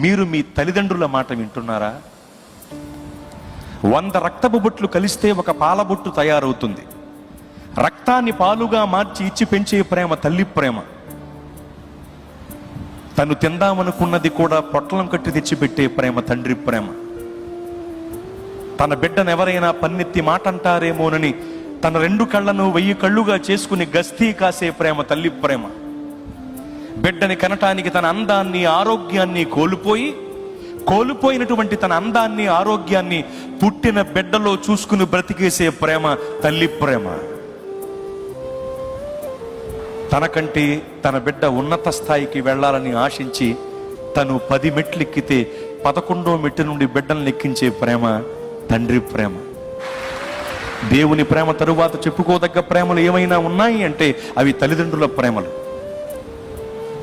మీరు మీ తల్లిదండ్రుల మాట వింటున్నారా? 100 రక్తపు బొట్లు కలిస్తే ఒక పాల బొట్టు తయారవుతుంది. రక్తాన్ని పాలుగా మార్చి ఇచ్చి పెంచే ప్రేమ తల్లి ప్రేమ. తను తిందామనుకున్నది కూడా పొట్లం కట్టి తెచ్చిపెట్టే ప్రేమ తండ్రి ప్రేమ. తన బిడ్డను ఎవరైనా పన్నెత్తి మాట అంటారేమోనని తన 2 కళ్ళను 1000 కళ్ళుగా చేసుకుని గస్తీ కాసే ప్రేమ తల్లి ప్రేమ. బిడ్డని కనటానికి తన అందాన్ని ఆరోగ్యాన్ని కోల్పోయినటువంటి తన అందాన్ని ఆరోగ్యాన్ని పుట్టిన బిడ్డలో చూసుకుని బ్రతికేసే ప్రేమ తల్లి ప్రేమ. తనకంటే తన బిడ్డ ఉన్నత స్థాయికి వెళ్ళాలని ఆశించి తను 10 మెట్లు ఎక్కితే 11వ మెట్టు నుండి బిడ్డలను ఎక్కించే ప్రేమ తండ్రి ప్రేమ. దేవుని ప్రేమ తరువాత చెప్పుకోదగ్గ ప్రేమలు ఏమైనా ఉన్నాయి అంటే అవి తల్లిదండ్రుల ప్రేమలు.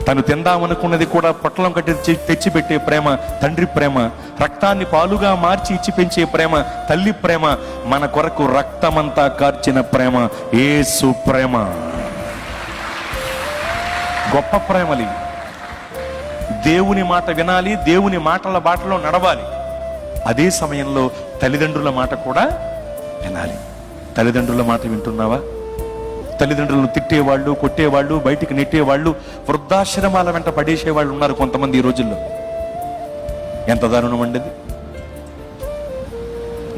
తను తిందామనుకున్నది కూడా పొట్లం కట్టి తెచ్చిపెట్టే ప్రేమ తండ్రి ప్రేమ. రక్తాన్ని పాలుగా మార్చి ఇచ్చి పెంచే ప్రేమ తల్లి ప్రేమ. మన కొరకు రక్తమంతా కార్చిన ప్రేమ యేసు ప్రేమ. గొప్ప ప్రేమలి. దేవుని మాట వినాలి, దేవుని మాటల బాటలో నడవాలి. అదే సమయంలో తల్లిదండ్రుల మాట కూడా వినాలి. తల్లిదండ్రుల మాట వింటున్నావా? తల్లిదండ్రులను తిట్టేవాళ్ళు, కొట్టేవాళ్ళు, బయటికి నెట్టేవాళ్ళు, వృద్ధాశ్రమాల వెంట పడేసేవాళ్ళు ఉన్నారు కొంతమంది ఈ రోజుల్లో. ఎంత దారుణం అండి!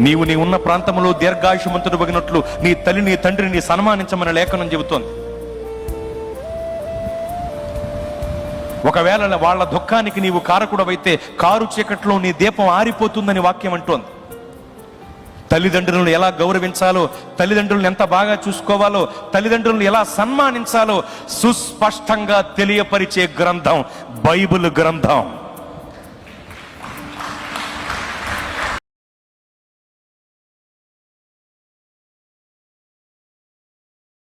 నీవు నీ ఉన్న ప్రాంతంలో దీర్ఘాయుషమంతుడు బగినట్లు నీ తల్లి నీ తండ్రిని సన్మానించమని లేఖనం చెబుతోంది. ఒకవేళ వాళ్ళ దుఃఖానికి నీవు కారకుడవైతే కారు చీకట్లో నీ దీపం ఆరిపోతుందని వాక్యం అంటోంది. తల్లిదండ్రులను ఎలా గౌరవించాలో, తల్లిదండ్రులను ఎంత బాగా చూసుకోవాలో, తల్లిదండ్రులను ఎలా సన్మానించాలో సుస్పష్టంగా తెలియపరిచే గ్రంథం బైబిల్ గ్రంథం.